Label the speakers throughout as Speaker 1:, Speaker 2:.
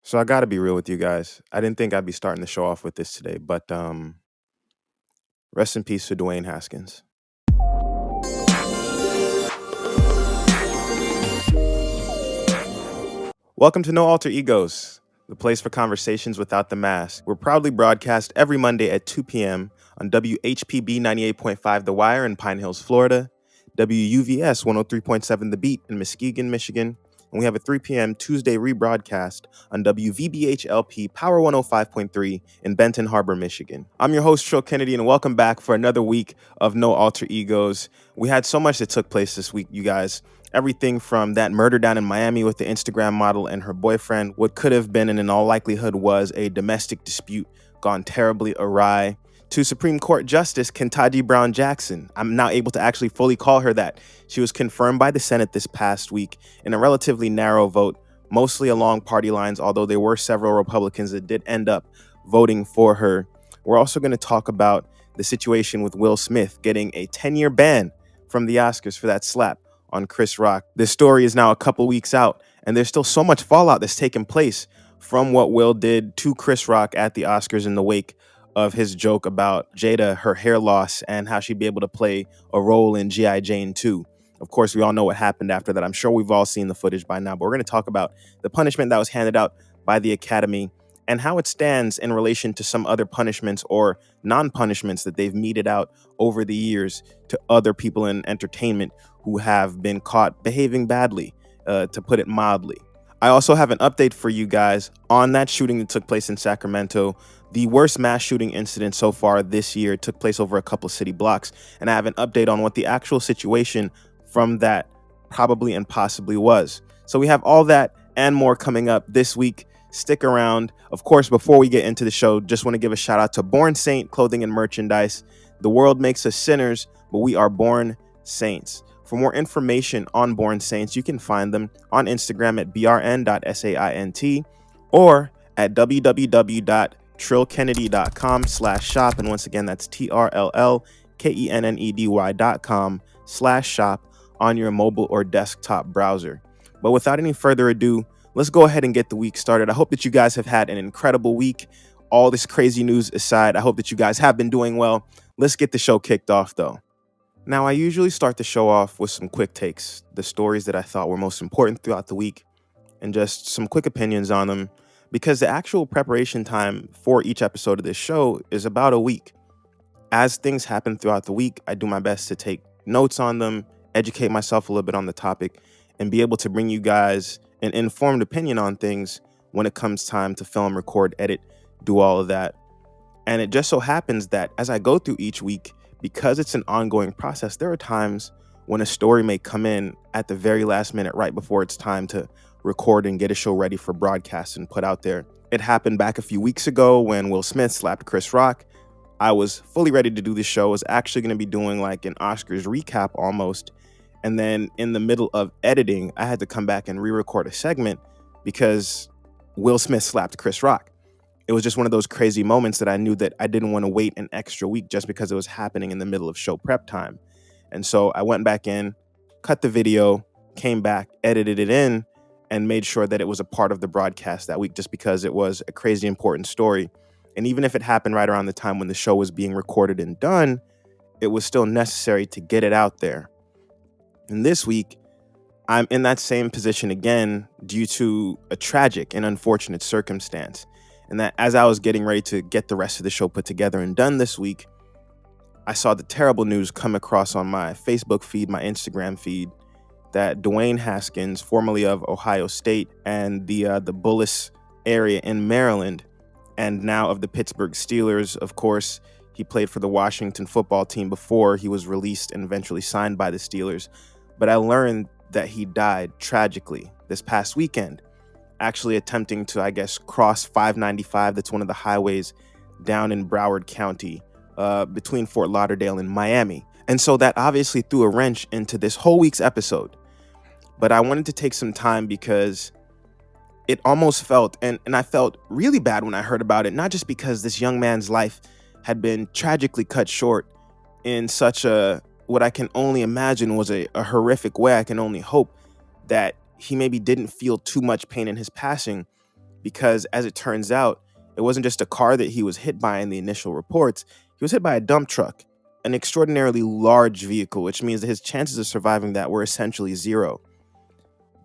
Speaker 1: So I got to be real with you guys. I didn't think I'd be starting the show off with this today, but rest in peace to Dwayne Haskins. Welcome to No Alter Egos, the place for conversations without the mask. We're proudly broadcast every Monday at 2 p.m. on WHPB 98.5 The Wire in Pine Hills, Florida, WUVS 103.7 The Beat in Muskegon, Michigan, and we have a 3 p.m. Tuesday rebroadcast on WVBH-LP Power 105.3 in Benton Harbor, Michigan. I'm your host, Trll Kennedy, and welcome back for another week of No Alter Egos. We had so much that took place this week, you guys. Everything from that murder down in Miami with the Instagram model and her boyfriend, what could have been and in all likelihood was a domestic dispute gone terribly awry, to Supreme Court Justice Kentaji Brown-Jackson. I'm now able to actually fully call her that. She was confirmed by the Senate this past week in a relatively narrow vote, mostly along party lines, although there were several Republicans that did end up voting for her. We're also going to talk about the situation with Will Smith getting a 10-year ban from the Oscars for that slap on Chris Rock. This story is now a couple weeks out, and there's still so much fallout that's taken place from what Will did to Chris Rock at the Oscars in the wake of his joke about Jada, her hair loss, and how she'd be able to play a role in G.I. Jane 2. Of course, we all know what happened after that. I'm sure we've all seen the footage by now, but we're going to talk about the punishment that was handed out by the Academy and how it stands in relation to some other punishments or non-punishments that they've meted out over the years to other people in entertainment who have been caught behaving badly, to put it mildly. I also have an update for you guys on that shooting that took place in Sacramento. The worst mass shooting incident so far this year took place over a couple city blocks, and I have an update on what the actual situation from that probably and possibly was. So we have all that and more coming up this week. Stick around. Of course, before we get into the show, just want to give a shout out to Born Saint Clothing and Merchandise. The world makes us sinners, but we are born saints. For more information on Born Saints, you can find them on Instagram at brn.saint or at www.trllkennedy.com/shop. And once again, that's TRLLKENNEDY.com/shop on your mobile or desktop browser. But without any further ado, let's go ahead and get the week started. I hope that you guys have had an incredible week. All this crazy news aside, I hope that you guys have been doing well. Let's get the show kicked off, though. Now, I usually start the show off with some quick takes, the stories that I thought were most important throughout the week, and just some quick opinions on them, because the actual preparation time for each episode of this show is about a week. As things happen throughout the week, I do my best to take notes on them, educate myself a little bit on the topic, and be able to bring you guys an informed opinion on things when it comes time to film, record, edit, do all of that. And it just so happens that as I go through each week, because it's an ongoing process, there are times when a story may come in at the very last minute, right before it's time to record and get a show ready for broadcast and put out there. It happened back a few weeks ago when Will Smith slapped Chris Rock. I was fully ready to do the show. I was actually going to be doing like an Oscars recap almost. And then in the middle of editing, I had to come back and re-record a segment because Will Smith slapped Chris Rock. It was just one of those crazy moments that I knew that I didn't want to wait an extra week just because it was happening in the middle of show prep time. And so I went back in, cut the video, came back, edited it in, and made sure that it was a part of the broadcast that week just because it was a crazy important story. And even if it happened right around the time when the show was being recorded and done, it was still necessary to get it out there. And this week, I'm in that same position again due to a tragic and unfortunate circumstance. And that as I was getting ready to get the rest of the show put together and done this week, I saw the terrible news come across on my Facebook feed, my Instagram feed, that Dwayne Haskins, formerly of Ohio State and the Bullis area in Maryland, and now of the Pittsburgh Steelers, of course, he played for the Washington football team before he was released and eventually signed by the Steelers. But I learned that he died tragically this past weekend, actually attempting to, I guess, cross 595. That's one of the highways down in Broward County, between Fort Lauderdale and Miami. And so that obviously threw a wrench into this whole week's episode. But I wanted to take some time because it almost felt, and I felt really bad when I heard about it, not just because this young man's life had been tragically cut short in such what I can only imagine was a horrific way. I can only hope that he maybe didn't feel too much pain in his passing, because as it turns out, it wasn't just a car that he was hit by in the initial reports. He was hit by a dump truck, an extraordinarily large vehicle, which means that his chances of surviving that were essentially zero.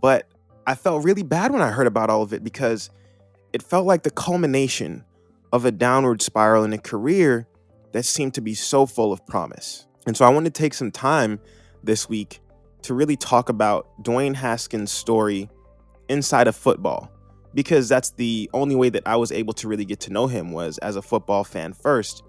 Speaker 1: But I felt really bad when I heard about all of it because it felt like the culmination of a downward spiral in a career that seemed to be so full of promise. And so I wanted to take some time this week to really talk about Dwayne Haskins' story inside of football, because that's the only way that I was able to really get to know him, was as a football fan first,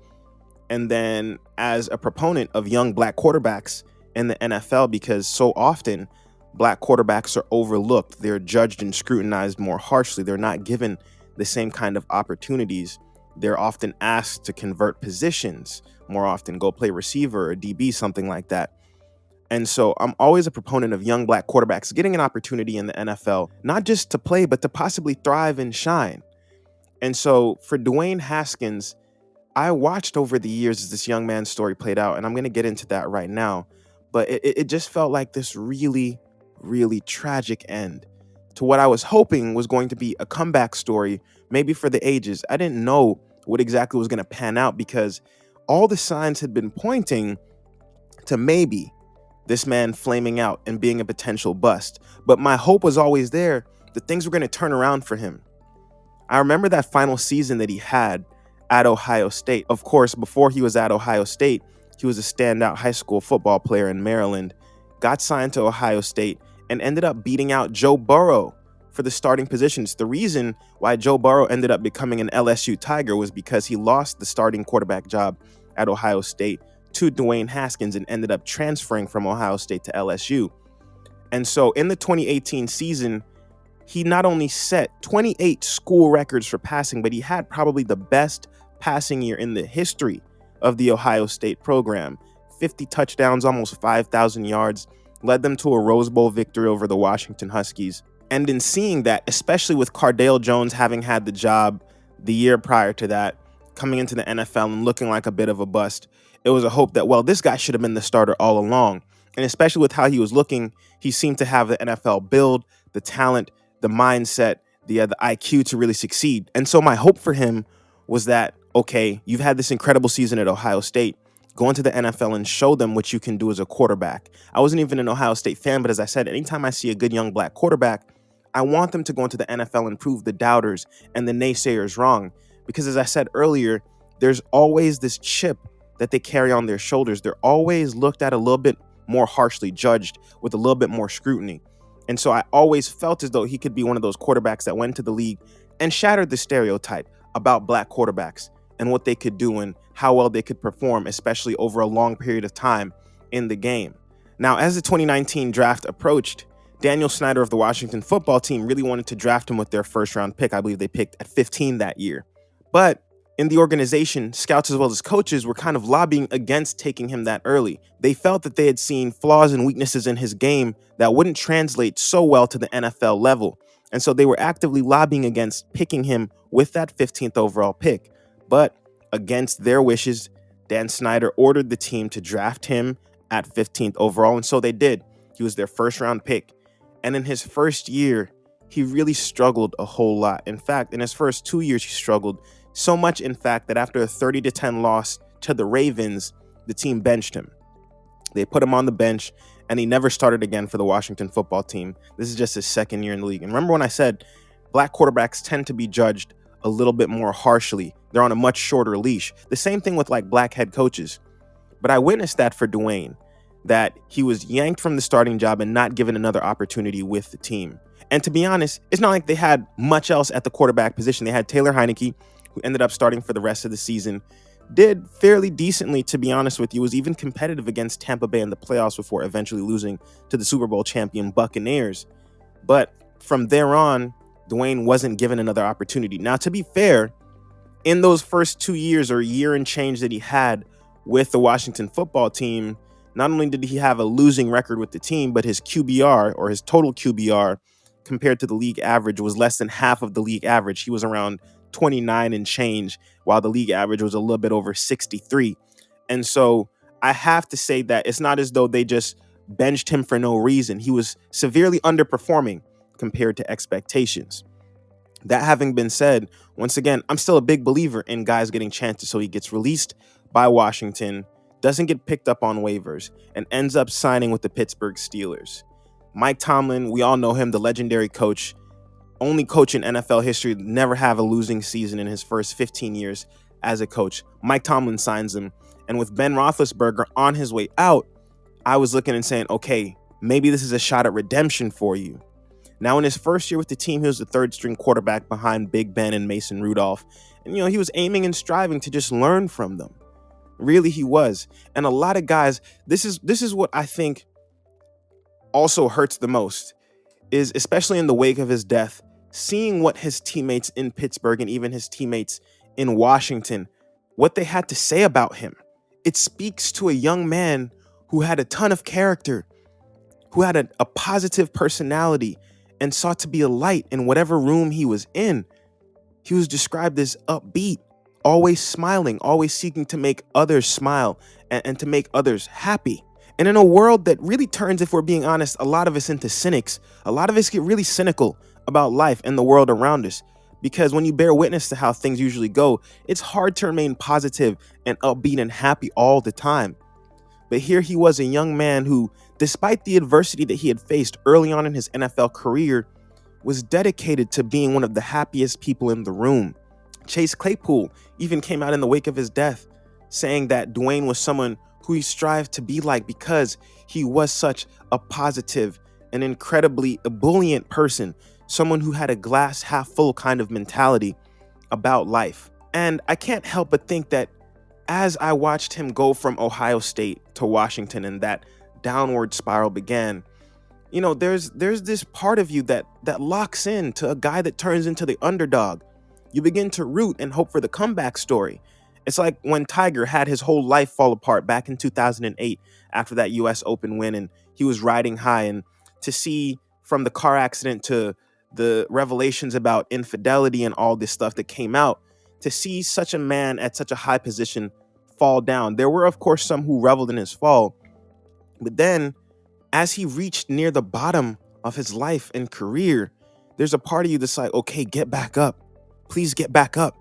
Speaker 1: and then as a proponent of young black quarterbacks in the NFL, because so often black quarterbacks are overlooked. They're judged and scrutinized more harshly. They're not given the same kind of opportunities. They're often asked to convert positions, more often go play receiver or DB, something like that. And so I'm always a proponent of young black quarterbacks getting an opportunity in the NFL, not just to play, but to possibly thrive and shine. And so for Dwayne Haskins, I watched over the years as this young man's story played out, and I'm going to get into that right now. But it just felt like this really, really tragic end to what I was hoping was going to be a comeback story, maybe for the ages. I didn't know what exactly was going to pan out because all the signs had been pointing to maybe this man flaming out and being a potential bust. But my hope was always there that things were going to turn around for him. I remember that final season that he had at Ohio State. Of course, before he was at Ohio State, he was a standout high school football player in Maryland, got signed to Ohio State, and ended up beating out Joe Burrow for the starting positions. The reason why Joe Burrow ended up becoming an LSU Tiger was because he lost the starting quarterback job at Ohio State to Dwayne Haskins and ended up transferring from Ohio State to LSU. And so in the 2018 season, he not only set 28 school records for passing, but he had probably the best passing year in the history of the Ohio State program. 50 touchdowns, almost 5,000 yards, led them to a Rose Bowl victory over the Washington Huskies. And in seeing that, especially with Cardale Jones having had the job the year prior to that, coming into the NFL and looking like a bit of a bust, it was a hope that, well, this guy should have been the starter all along. And especially with how he was looking, he seemed to have the NFL build, the talent, the mindset, the IQ to really succeed. And so my hope for him was that, okay, you've had this incredible season at Ohio State. Go into the NFL and show them what you can do as a quarterback. I wasn't even an Ohio State fan, but as I said, anytime I see a good young black quarterback, I want them to go into the NFL and prove the doubters and the naysayers wrong. Because as I said earlier, there's always this chip that they carry on their shoulders. They're always looked at a little bit more harshly, judged with a little bit more scrutiny. And so I always felt as though he could be one of those quarterbacks that went to the league and shattered the stereotype about black quarterbacks and what they could do and how well they could perform, especially over a long period of time in the game. Now, as the 2019 draft approached, Daniel Snyder of the Washington football team really wanted to draft him with their first round pick. I believe they picked at 15 that year. But in the organization, scouts as well as coaches were kind of lobbying against taking him that early. They felt that they had seen flaws and weaknesses in his game that wouldn't translate so well to the NFL level. And so they were actively lobbying against picking him with that 15th overall pick. But against their wishes, Dan Snyder ordered the team to draft him at 15th overall. And so they did. He was their first round pick. And in his first year, he really struggled a whole lot. In fact, in his first 2 years, he struggled so much, in fact, that after a 30-10 loss to the Ravens, the team benched him. They put him on the bench, and he never started again for the Washington football team. This is just his second year in the league. And remember when I said black quarterbacks tend to be judged a little bit more harshly. They're on a much shorter leash. The same thing with like black head coaches. But I witnessed that for Dwayne, that he was yanked from the starting job and not given another opportunity with the team. And to be honest, it's not like they had much else at the quarterback position. They had Taylor Heineke, who ended up starting for the rest of the season, did fairly decently, to be honest with you, was even competitive against Tampa Bay in the playoffs before eventually losing to the Super Bowl champion Buccaneers. But from there on, Dwayne wasn't given another opportunity. Now, to be fair, in those first 2 years or year and change that he had with the Washington football team, not only did he have a losing record with the team, but his QBR, or his total QBR, compared to the league average, was less than half of the league average. He was around 29 and change, while the league average was a little bit over 63. And so I have to say that it's not as though they just benched him for no reason. He was severely underperforming compared to expectations. That having been said, once again, I'm still a big believer in guys getting chances. So he gets released by Washington, doesn't get picked up on waivers, and ends up signing with the Pittsburgh Steelers. Mike Tomlin, we all know him, the legendary coach, only coach in NFL history to never have a losing season in his first 15 years as a coach. Mike Tomlin signs him. And with Ben Roethlisberger on his way out, I was looking and saying, okay, maybe this is a shot at redemption for you. Now, in his first year with the team, he was the third string quarterback behind Big Ben and Mason Rudolph. And, he was aiming and striving to just learn from them. Really, he was. And a lot of guys, this is what I think also hurts the most, is especially in the wake of his death, seeing what his teammates in Pittsburgh and even his teammates in Washington, what they had to say about him. It speaks to a young man who had a ton of character, who had a positive personality, and sought to be a light in whatever room he was in. He was described as upbeat, always smiling, always seeking to make others smile and to make others happy. And in a world that really turns, if we're being honest, a lot of us into cynics, a lot of us get really cynical about life and the world around us. Because when you bear witness to how things usually go, it's hard to remain positive and upbeat and happy all the time. But here he was, a young man who, despite the adversity that he had faced early on in his NFL career, was dedicated to being one of the happiest people in the room. Chase Claypool even came out in the wake of his death, saying that Dwayne was someone who he strived to be like because he was such a positive and incredibly ebullient person, someone who had a glass half full kind of mentality about life. And I can't help but think that as I watched him go from Ohio State to Washington and that downward spiral began, there's this part of you that locks in to a guy that turns into the underdog. You begin to root and hope for the comeback story. It's like when Tiger had his whole life fall apart back in 2008 after that US Open win, and he was riding high, and to see from the car accident to the revelations about infidelity and all this stuff that came out, to see such a man at such a high position fall down. There were, of course, some who reveled in his fall, but then as he reached near the bottom of his life and career, there's a part of you that's like, okay, get back up. Please get back up.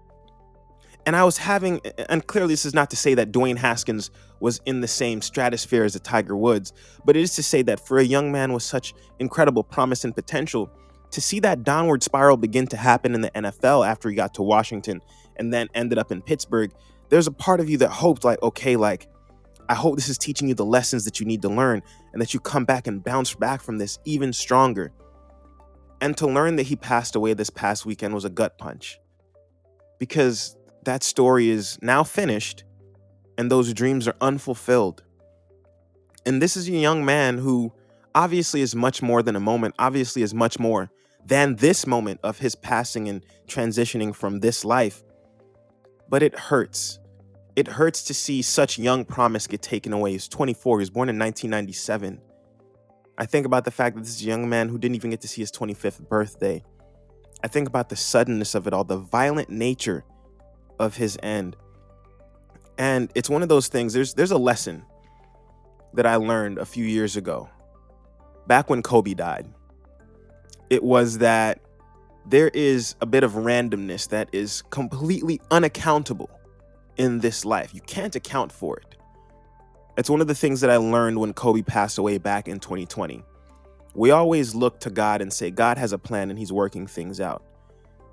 Speaker 1: And I was having, and clearly this is not to say that Dwayne Haskins was in the same stratosphere as a Tiger Woods, but it is to say that for a young man with such incredible promise and potential, to see that downward spiral begin to happen in the NFL after he got to Washington and then ended up in Pittsburgh, there's a part of you that hoped like, okay, like, I hope this is teaching you the lessons that you need to learn and that you come back and bounce back from this even stronger. And to learn that he passed away this past weekend was a gut punch, because that story is now finished and those dreams are unfulfilled. And this is a young man who obviously is much more than a moment, obviously is much more than this moment of his passing and transitioning from this life. But it hurts. It hurts to see such young promise get taken away. He's 24. He was born in 1997. I think about the fact that this is a young man who didn't even get to see his 25th birthday. I think about the suddenness of it all, the violent nature of his end. And it's one of those things, there's a lesson that I learned a few years ago, back when Kobe died. It was that there is a bit of randomness that is completely unaccountable in this life. You can't account for it. It's one of the things that I learned when Kobe passed away back in 2020. We always look to God and say, God has a plan and he's working things out.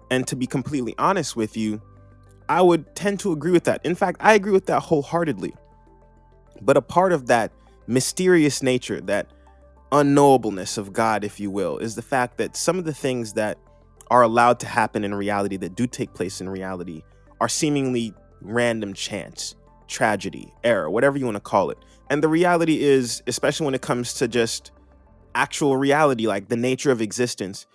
Speaker 1: And to be completely honest with you, I would tend to agree with that. In fact, I agree with that wholeheartedly. But a part of that mysterious nature, that unknowableness of God, if you will, is the fact that some of the things that are allowed to happen in reality, that do take place in reality, are seemingly random chance, tragedy, error, whatever you want to call it. And the reality is, especially when it comes to just actual reality, like the nature of existence,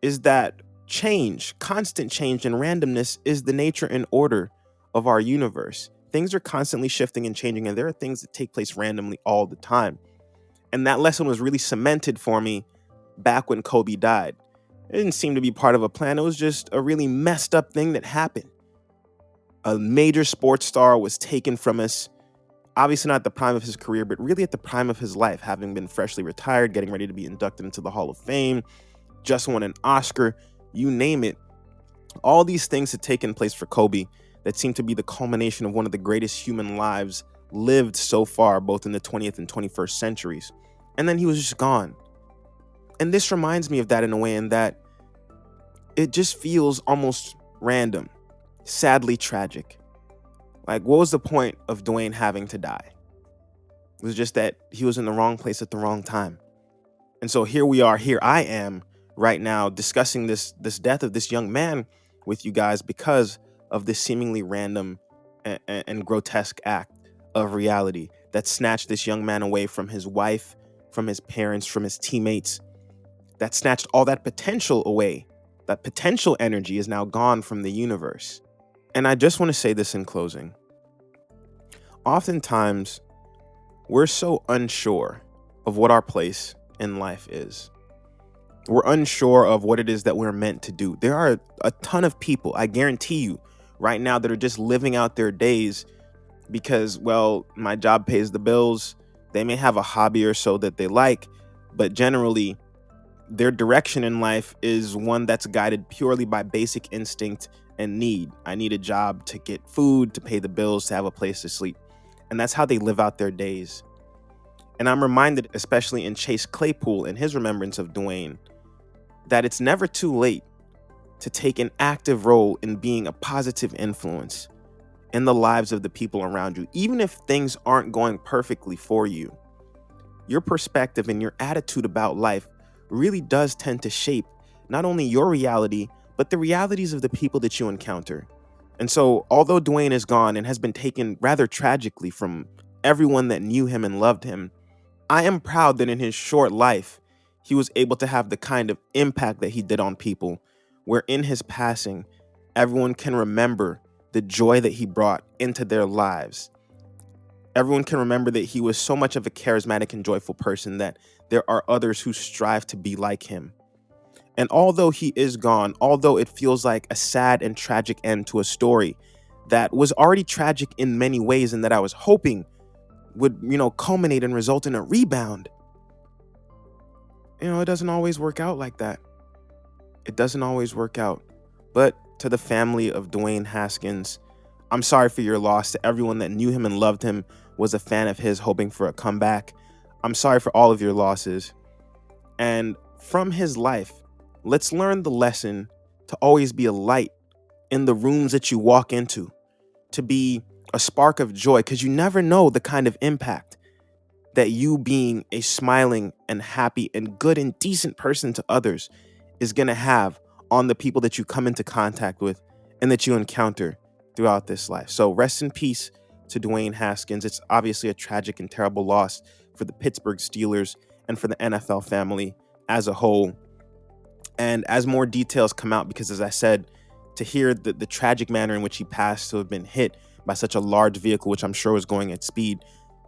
Speaker 1: is that change, constant change and randomness is the nature and order of our universe. Things are constantly shifting and changing, and there are things that take place randomly all the time. And that lesson was really cemented for me back when Kobe died. It didn't seem to be part of a plan. It was just a really messed up thing that happened. A major sports star was taken from us, obviously not at the prime of his career, but really at the prime of his life, having been freshly retired, getting ready to be inducted into the Hall of Fame, just won an Oscar, you name it. All these things had taken place for Kobe that seemed to be the culmination of one of the greatest human lives lived so far, both in the 20th and 21st centuries. And then he was just gone. And this reminds me of that in a way, in that it just feels almost random, sadly tragic. Like, what was the point of Dwayne having to die? It was just that he was in the wrong place at the wrong time. And so here we are, here I am right now discussing this death of this young man with you guys because of this seemingly random and grotesque act of reality that snatched this young man away from his wife, from his parents, from his teammates, that snatched all that potential away. That potential energy is now gone from the universe. And I just want to say this in closing. Oftentimes, we're so unsure of what our place in life is. We're unsure of what it is that we're meant to do. There are a ton of people, I guarantee you, right now that are just living out their days because, well, my job pays the bills. They may have a hobby or so that they like, but generally, their direction in life is one that's guided purely by basic instinct and need. I need a job to get food, to pay the bills, to have a place to sleep. And that's how they live out their days. And I'm reminded, especially in Chase Claypool and his remembrance of Dwayne, that it's never too late to take an active role in being a positive influence in the lives of the people around you. Even if things aren't going perfectly for you, your perspective and your attitude about life really does tend to shape not only your reality, but the realities of the people that you encounter. And so, although Dwayne is gone and has been taken rather tragically from everyone that knew him and loved him, I am proud that in his short life, he was able to have the kind of impact that he did on people, where in his passing, everyone can remember the joy that he brought into their lives. Everyone can remember that he was so much of a charismatic and joyful person that there are others who strive to be like him. And although he is gone, although it feels like a sad and tragic end to a story that was already tragic in many ways and that I was hoping would, culminate and result in a rebound, it doesn't always work out like that. It doesn't always work out. But to the family of Dwayne Haskins, I'm sorry for your loss. To everyone that knew him and loved him, was a fan of his, hoping for a comeback, I'm sorry for all of your losses. And from his life, let's learn the lesson to always be a light in the rooms that you walk into, to be a spark of joy, because you never know the kind of impact that you being a smiling and happy and good and decent person to others is going to have on the people that you come into contact with and that you encounter throughout this life. So rest in peace to Dwayne Haskins. It's obviously a tragic and terrible loss for the Pittsburgh Steelers and for the NFL family as a whole. And as more details come out, because as I said, to hear the tragic manner in which he passed, to have been hit by such a large vehicle, which I'm sure was going at speed,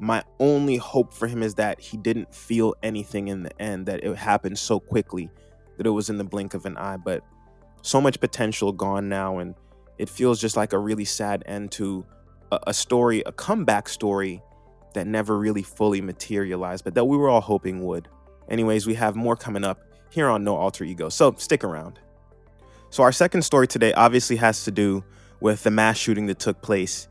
Speaker 1: my only hope for him is that he didn't feel anything in the end, that it happened so quickly that it was in the blink of an eye. But so much potential gone now, and it feels just like a really sad end to a story, a comeback story that never really fully materialized, but that we were all hoping would. Anyways, we have more coming up here on No Alter Ego, so stick around. So our second story today obviously has to do with the mass shooting that took place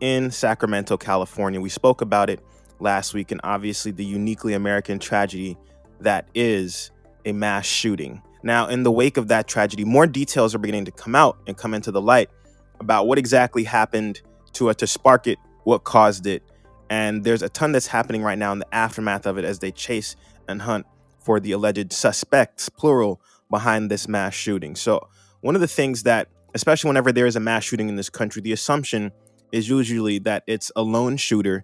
Speaker 1: in Sacramento, California. We spoke about it last week, and obviously the uniquely American tragedy that is a mass shooting. Now, in the wake of that tragedy, more details are beginning to come out and come into the light about what exactly happened to spark it, what caused it. And there's a ton that's happening right now in the aftermath of it as they chase and hunt for the alleged suspects, plural, behind this mass shooting. So one of the things that, especially whenever there is a mass shooting in this country, the assumption is usually that it's a lone shooter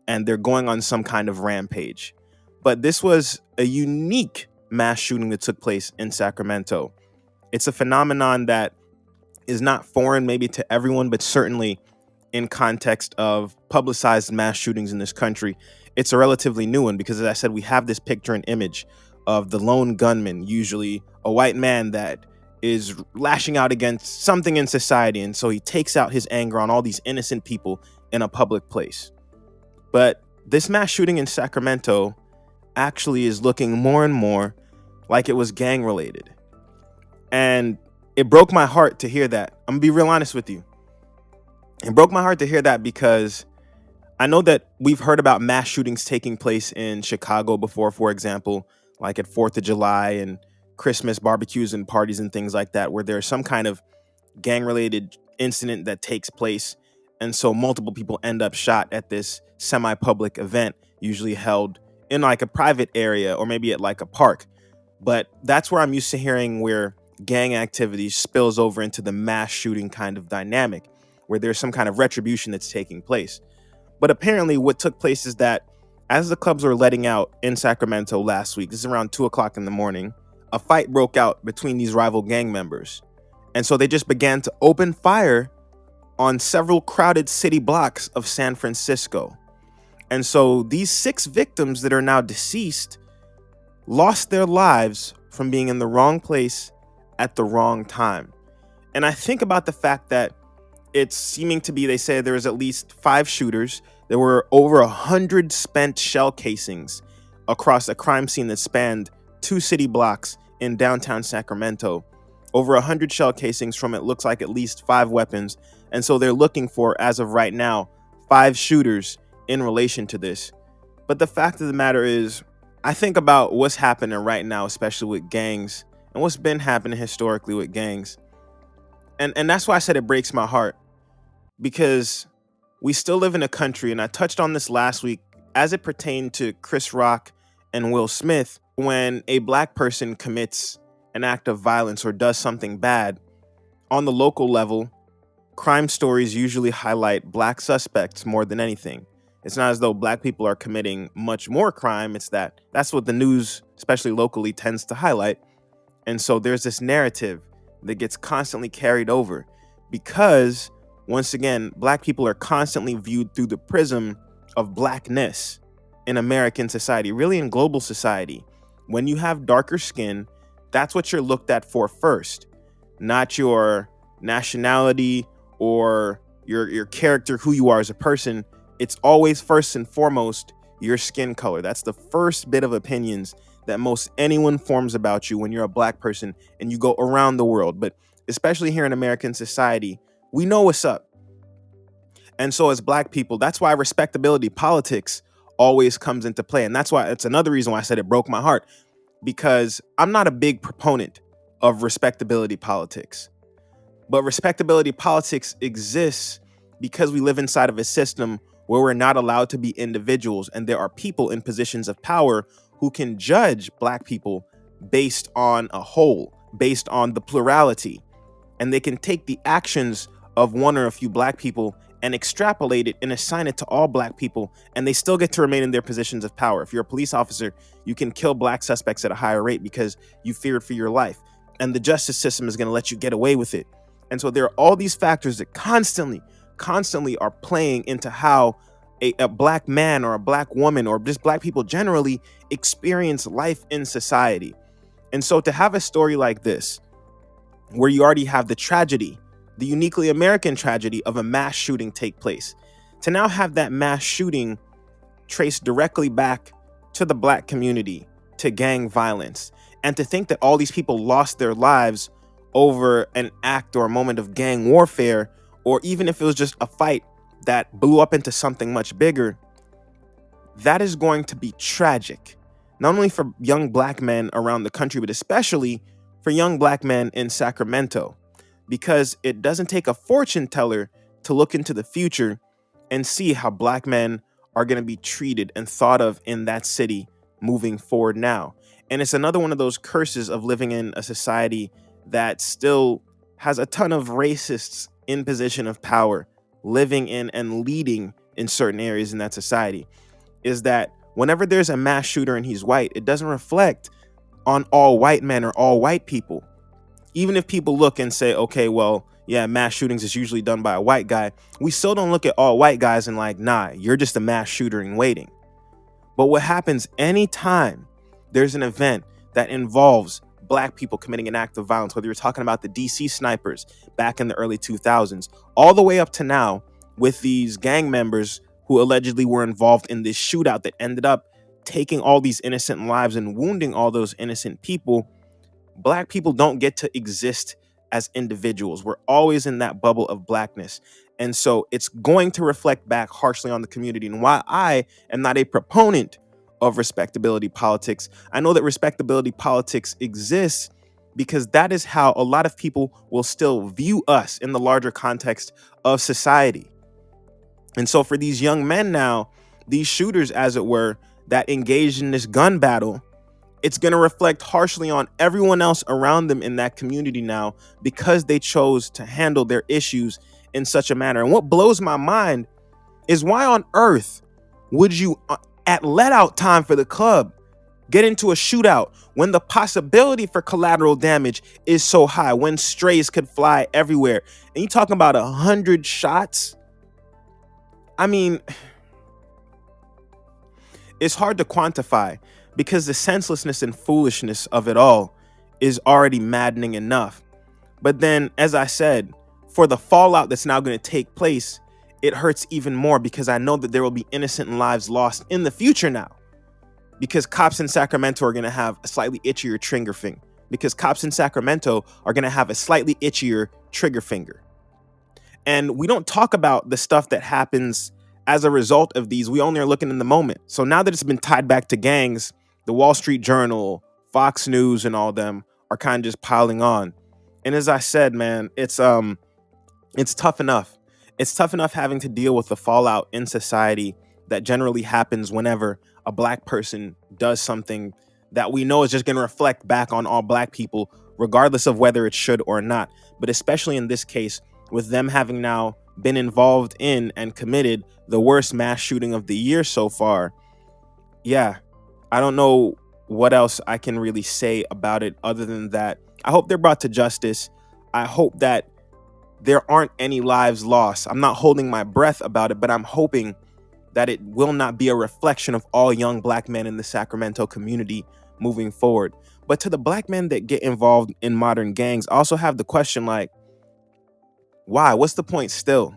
Speaker 1: and they're going on some kind of rampage. But this was a unique mass shooting that took place in Sacramento. It's a phenomenon that is not foreign maybe to everyone, but certainly in context of publicized mass shootings in this country, it's a relatively new one, because as I said, we have this picture and image of the lone gunman, usually a white man that is lashing out against something in society. And so he takes out his anger on all these innocent people in a public place. But this mass shooting in Sacramento actually is looking more and more like it was gang related. And it broke my heart to hear that. I'm gonna be real honest with you. It broke my heart to hear that because I know that we've heard about mass shootings taking place in Chicago before, for example, like at 4th of July and Christmas barbecues and parties and things like that, where there's some kind of gang related incident that takes place. And so multiple people end up shot at this semi public event, usually held in like a private area or maybe at like a park. But that's where I'm used to hearing where gang activity spills over into the mass shooting kind of dynamic, where there's some kind of retribution that's taking place. But apparently what took place is that as the clubs were letting out in Sacramento last week, this is around 2 o'clock in the morning, a fight broke out between these rival gang members. And so they just began to open fire on several crowded city blocks of San Francisco. And so these 6 victims that are now deceased lost their lives from being in the wrong place at the wrong time. And I think about the fact that it's seeming to be, they say there was at least 5 shooters. There were over 100 spent shell casings across a crime scene that spanned 2 city blocks in downtown Sacramento. Over 100 shell casings from, it looks like, at least 5 weapons. And so they're looking for, as of right now, 5 shooters in relation to this. But the fact of the matter is, I think about what's happening right now, especially with gangs, and what's been happening historically with gangs. And that's why I said it breaks my heart, because we still live in a country, and I touched on this last week as it pertained to Chris Rock and Will Smith. When a black person commits an act of violence or does something bad, on the local level, crime stories usually highlight black suspects more than anything. It's not as though black people are committing much more crime. It's that's what the news, especially locally, tends to highlight. And so there's this narrative that gets constantly carried over because, once again, black people are constantly viewed through the prism of blackness in American society, really in global society. When you have darker skin, that's what you're looked at for first, not your nationality or your character, who you are as a person. It's always first and foremost your skin color. That's the first bit of opinions that most anyone forms about you when you're a black person and you go around the world. But especially here in American society, we know what's up. And so as black people, that's why respectability politics always comes into play. And that's why it's another reason why I said it broke my heart, because I'm not a big proponent of respectability politics. But respectability politics exists because we live inside of a system where we're not allowed to be individuals, and there are people in positions of power who can judge black people based on a whole, based on the plurality. And they can take the actions of one or a few black people and extrapolate it and assign it to all black people, and they still get to remain in their positions of power. If you're a police officer, you can kill black suspects at a higher rate because you feared for your life, and the justice system is going to let you get away with it. And so there are all these factors that constantly are playing into how a black man or a black woman or just black people generally experience life in society. And so to have a story like this, where you already have the tragedy, the uniquely American tragedy of a mass shooting take place, to now have that mass shooting traced directly back to the black community, to gang violence, and to think that all these people lost their lives over an act or a moment of gang warfare, or even if it was just a fight that blew up into something much bigger, that is going to be tragic, not only for young black men around the country, but especially for young black men in Sacramento, because it doesn't take a fortune teller to look into the future and see how black men are going to be treated and thought of in that city moving forward now. And it's another one of those curses of living in a society that still has a ton of racists in position of power, living in and leading in certain areas in that society, is that whenever there's a mass shooter and he's white, it doesn't reflect on all white men or all white people. Even if people look and say, okay, well, yeah, mass shootings is usually done by a white guy, we still don't look at all white guys and like, nah, you're just a mass shooter in waiting. But what happens anytime there's an event that involves black people committing an act of violence, whether you're talking about the DC snipers back in the early 2000s, all the way up to now with these gang members who allegedly were involved in this shootout that ended up taking all these innocent lives and wounding all those innocent people, black people don't get to exist as individuals. We're always in that bubble of blackness. And so it's going to reflect back harshly on the community. And while I am not a proponent of respectability politics, I know that respectability politics exists because that is how a lot of people will still view us in the larger context of society. And so for these young men now, these shooters, as it were, that engaged in this gun battle, it's going to reflect harshly on everyone else around them in that community now because they chose to handle their issues in such a manner. And what blows my mind is why on earth would you, at let out time for the club, get into a shootout when the possibility for collateral damage is so high, when strays could fly everywhere? And you talking about 100 shots? I mean, it's hard to quantify because the senselessness and foolishness of it all is already maddening enough. But then, as I said, for the fallout that's now going to take place, it hurts even more because I know that there will be innocent lives lost in the future now. Because cops in Sacramento are going to have a slightly itchier trigger finger. Because cops in Sacramento are going to have a slightly itchier trigger finger. And we don't talk about the stuff that happens as a result of these. We only are looking in the moment. So now that it's been tied back to gangs, the Wall Street Journal, Fox News, and all them are kind of just piling on. And as I said, man, it's tough enough. It's tough enough having to deal with the fallout in society that generally happens whenever a black person does something that we know is just going to reflect back on all black people, regardless of whether it should or not. But especially in this case, with them having now been involved in and committed the worst mass shooting of the year so far. Yeah, I don't know what else I can really say about it other than that. I hope they're brought to justice. I hope that there aren't any lives lost. I'm not holding my breath about it, but I'm hoping that it will not be a reflection of all young black men in the Sacramento community moving forward. But to the black men that get involved in modern gangs, I also have the question, like, why? What's the point still?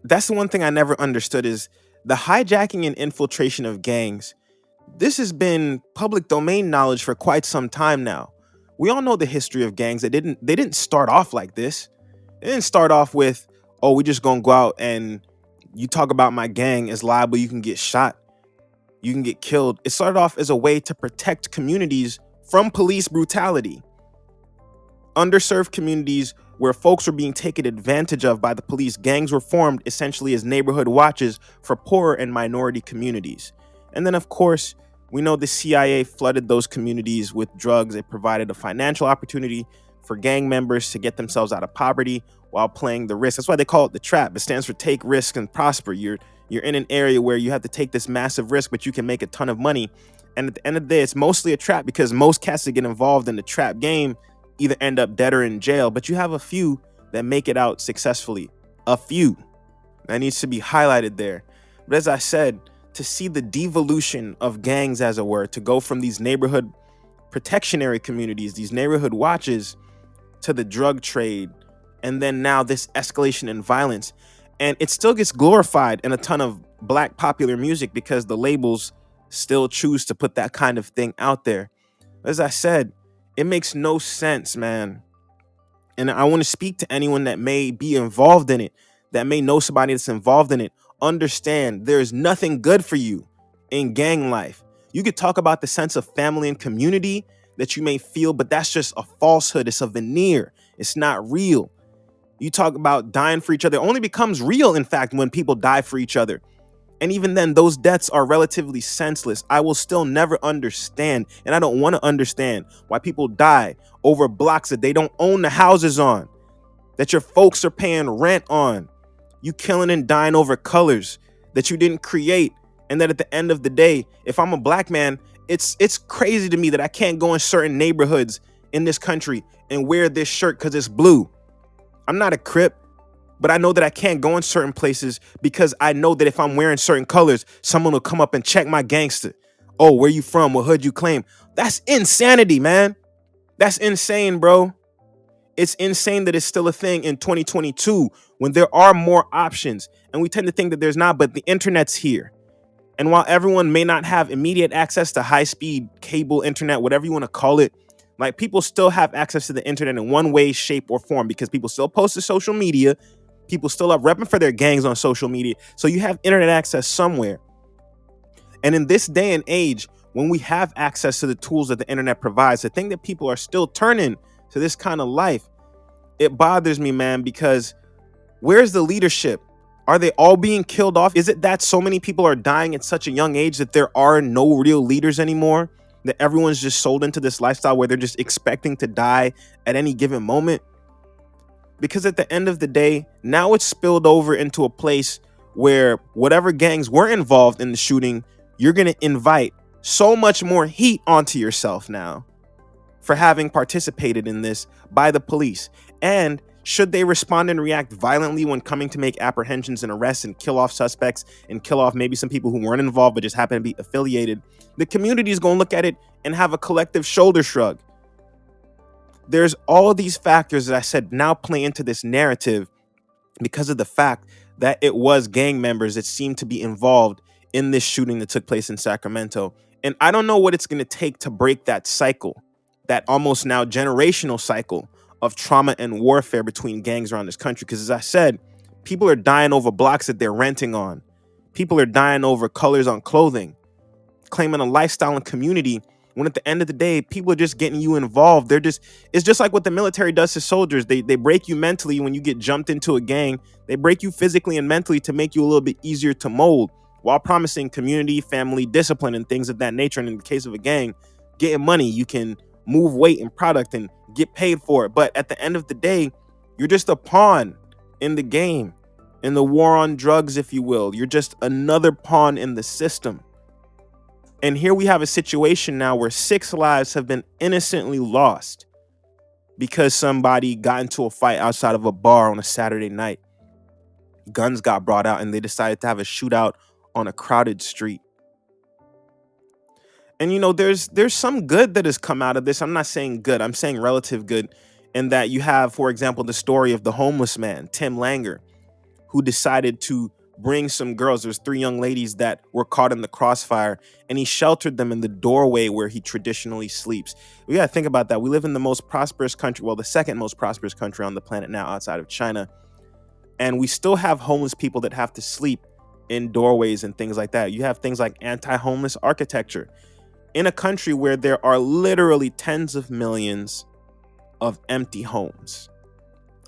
Speaker 1: That's the one thing I never understood is the hijacking and infiltration of gangs. This has been public domain knowledge for quite some time now. We all know the history of gangs. They didn't start off like this. They didn't start off with, oh, we just gonna go out and you talk about my gang is liable, you can get shot, you can get killed. It started off as a way to protect communities from police brutality. Underserved communities where folks were being taken advantage of by the police, gangs were formed essentially as neighborhood watches for poorer and minority communities. And then, of course, we know the CIA flooded those communities with drugs. It provided a financial opportunity for gang members to get themselves out of poverty while playing the risk. That's why they call it the trap. It stands for take risk and prosper. You're in an area where you have to take this massive risk, but you can make a ton of money. And at the end of the day, it's mostly a trap because most cats that get involved in the trap game either end up dead or in jail. But you have a few that make it out successfully. A few. That needs to be highlighted there. But as I said, to see the devolution of gangs, as it were, to go from these neighborhood protectionary communities, these neighborhood watches, to the drug trade, and then now this escalation in violence. And it still gets glorified in a ton of black popular music because the labels still choose to put that kind of thing out there. As I said, it makes no sense, man. And I want to speak to anyone that may be involved in it, that may know somebody that's involved in it. Understand, there's nothing good for you in gang life. You could talk about the sense of family and community that you may feel, but that's just a falsehood. It's a veneer. It's not real. You talk about dying for each other. It only becomes real, in fact, when people die for each other. And even then, those deaths are relatively senseless. I will still never understand, and I don't want to understand why people die over blocks that they don't own the houses on, that your folks are paying rent on. You killing and dying over colors that you didn't create. And that at the end of the day, if I'm a black man, it's crazy to me that I can't go in certain neighborhoods in this country and wear this shirt because it's blue. I'm not a Crip, but I know that I can't go in certain places because I know that if I'm wearing certain colors, someone will come up and check my gangster. Oh, where you from? What hood you claim? That's insanity, man. That's insane, bro. It's insane that it's still a thing in 2022 when there are more options. And we tend to think that there's not, but the internet's here. And while everyone may not have immediate access to high-speed cable internet, whatever you want to call it, Like, people still have access to the internet in one way, shape, or form, because people still post to social media. People still are repping for their gangs on social media. So you have internet access somewhere. And in this day and age, when we have access to the tools that the internet provides, the thing that people are still turning to this kind of life, it bothers me, man, because where's the leadership? Are they all being killed off? Is it that so many people are dying at such a young age that there are no real leaders anymore? That everyone's just sold into this lifestyle where they're just expecting to die at any given moment? Because at the end of the day, now it's spilled over into a place where whatever gangs were involved in the shooting, you're going to invite so much more heat onto yourself now for having participated in this by the police. And should they respond and react violently when coming to make apprehensions and arrests and kill off suspects and kill off maybe some people who weren't involved but just happen to be affiliated, the community is going to look at it and have a collective shoulder shrug. There's all of these factors that I said now play into this narrative because of the fact that it was gang members that seemed to be involved in this shooting that took place in Sacramento. And I don't know what it's going to take to break that cycle, that almost now generational cycle of trauma and warfare between gangs around this country. Because as I said, people are dying over blocks that they're renting on. People are dying over colors on clothing, claiming a lifestyle and community, when at the end of the day, people are just getting you involved. It's just like what the military does to soldiers. They break you mentally when you get jumped into a gang. They break you physically and mentally to make you a little bit easier to mold, while promising community, family, discipline, and things of that nature. And in the case of a gang, getting money, you can move weight and product and get paid for it. But at the end of the day, you're just a pawn in the game, in the war on drugs, if you will. You're just another pawn in the system. And here we have a situation now where 6 lives have been innocently lost because somebody got into a fight outside of a bar on a Saturday night. Guns got brought out and they decided to have a shootout on a crowded street. And, you know, there's some good that has come out of this. I'm not saying good. I'm saying relative good, in that you have, for example, the story of the homeless man, Tim Langer, who decided to bring some girls. There's 3 young ladies that were caught in the crossfire, and he sheltered them in the doorway where he traditionally sleeps. We got to think about that. We live in the most prosperous country, well, the second most prosperous country on the planet now outside of China. And we still have homeless people that have to sleep in doorways and things like that. You have things like anti-homeless architecture in a country where there are literally tens of millions of empty homes.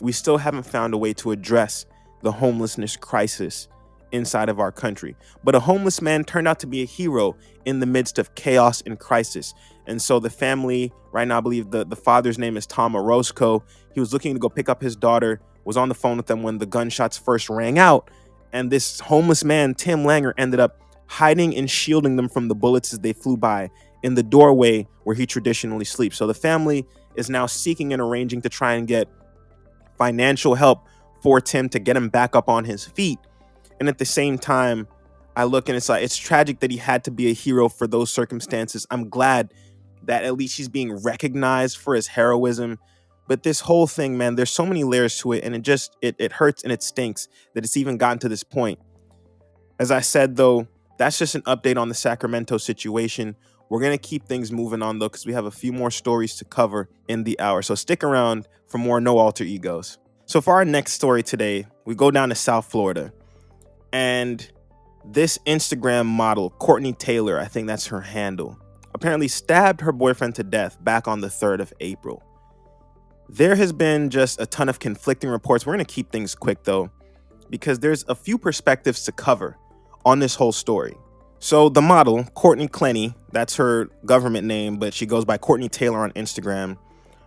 Speaker 1: We still haven't found a way to address the homelessness crisis inside of our country. But a homeless man turned out to be a hero in the midst of chaos and crisis. And so the family, right now, I believe the father's name is Tom Orozco. He was looking to go pick up his daughter, was on the phone with them when the gunshots first rang out. And this homeless man, Tim Langer, ended up hiding and shielding them from the bullets as they flew by in the doorway where he traditionally sleeps. So the family is now seeking and arranging to try and get financial help for Tim to get him back up on his feet. And at the same time, I look and it's like, it's tragic that he had to be a hero for those circumstances. I'm glad that at least he's being recognized for his heroism. But this whole thing, man, there's so many layers to it, and it hurts and it stinks that it's even gotten to this point. As I said, though, that's just an update on the Sacramento situation. We're going to keep things moving on, though, because we have a few more stories to cover in the hour. So stick around for more No Alter Egos. So for our next story today, we go down to South Florida. And this Instagram model, Courtney Taylor, I think that's her handle, apparently stabbed her boyfriend to death back on the 3rd of April. There has been just a ton of conflicting reports. We're going to keep things quick, though, because there's a few perspectives to cover on this whole story. So the model, Courtney Kennedy, that's her government name, but she goes by Courtney Taylor on Instagram.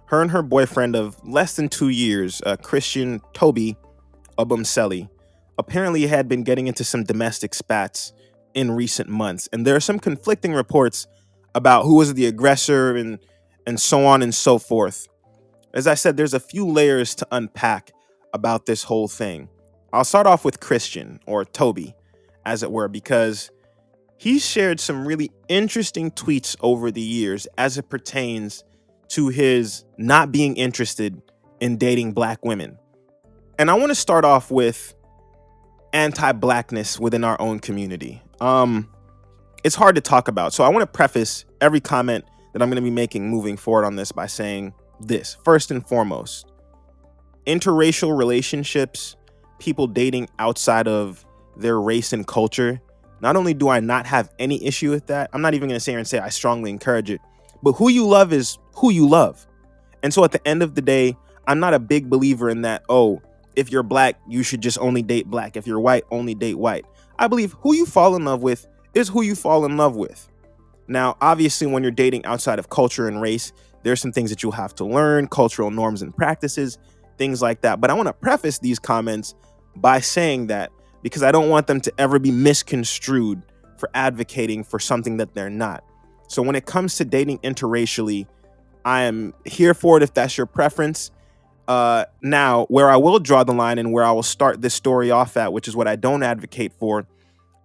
Speaker 1: Her and her boyfriend of less than 2 years, Christian Toby Obumseli, apparently had been getting into some domestic spats in recent months. And there are some conflicting reports about who was the aggressor and so on and so forth. As I said, there's a few layers to unpack about this whole thing. I'll start off with Christian, or Toby, as it were, because he's shared some really interesting tweets over the years as it pertains to his not being interested in dating black women. And I want to start off with anti-blackness within our own community. It's hard to talk about. So I want to preface every comment that I'm going to be making moving forward on this by saying this. First and foremost, interracial relationships, people dating outside of their race and culture, not only do I not have any issue with that, I'm not even going to sit here and say I strongly encourage it, but who you love is who you love. And so at the end of the day, I'm not a big believer in that, oh, if you're black, you should just only date black. If you're white, only date white. I believe who you fall in love with is who you fall in love with. Now, obviously, when you're dating outside of culture and race, there's some things that you'll have to learn, cultural norms and practices, things like that. But I want to preface these comments by saying that because I don't want them to ever be misconstrued for advocating for something that they're not. So when it comes to dating interracially, I am here for it if that's your preference. Now, where I will draw the line and where I will start this story off at, which is what I don't advocate for,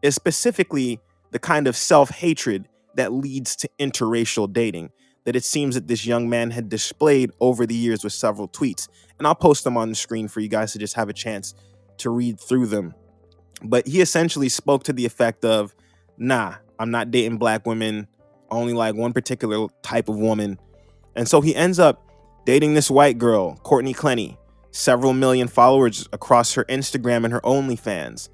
Speaker 1: is specifically the kind of self-hatred that leads to interracial dating that it seems that this young man had displayed over the years with several tweets. And I'll post them on the screen for you guys to just have a chance to read through them. But he essentially spoke to the effect of, nah, I'm not dating black women, only like one particular type of woman. And so he ends up dating this white girl, Trll Kennedy, several million followers across her Instagram and her OnlyFans.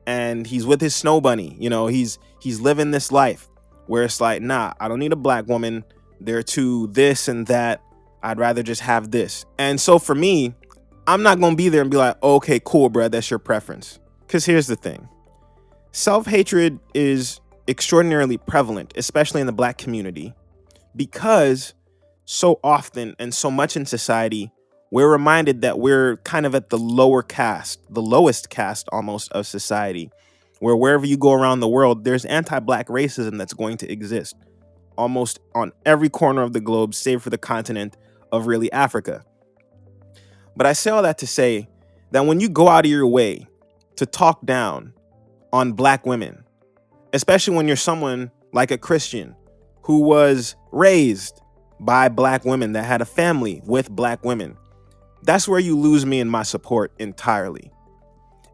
Speaker 1: And he's with his snow bunny. You know, he's living this life where it's like, nah, I don't need a black woman. They're too this and that. I'd rather just have this. And so for me, I'm not going to be there and be like, okay, cool, bro, that's your preference. Because here's the thing. Self-hatred is extraordinarily prevalent, especially in the black community, because so often and so much in society, we're reminded that we're kind of at the lower caste, the lowest caste almost of society, where wherever you go around the world, there's anti-black racism that's going to exist almost on every corner of the globe, save for the continent of really Africa. But I say all that to say that when you go out of your way to talk down on black women, especially when you're someone like a Christian who was raised by black women, that had a family with black women, that's where you lose me in my support entirely.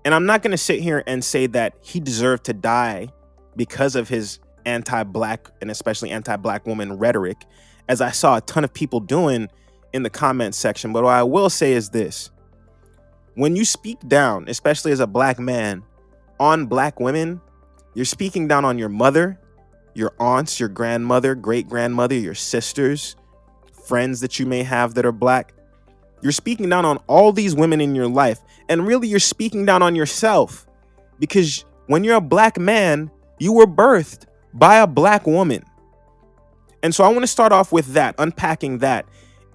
Speaker 1: And I'm not going to sit here and say that he deserved to die because of his anti-black and especially anti-black woman rhetoric, as I saw a ton of people doing in the comments section. But what I will say is this: when you speak down, especially as a black man, on black women, you're speaking down on your mother, your aunts, your grandmother, great-grandmother, your sisters, friends that you may have that are black. You're speaking down on all these women in your life. And really, you're speaking down on yourself, because when you're a black man, you were birthed by a black woman. And so I want to start off with that, unpacking that,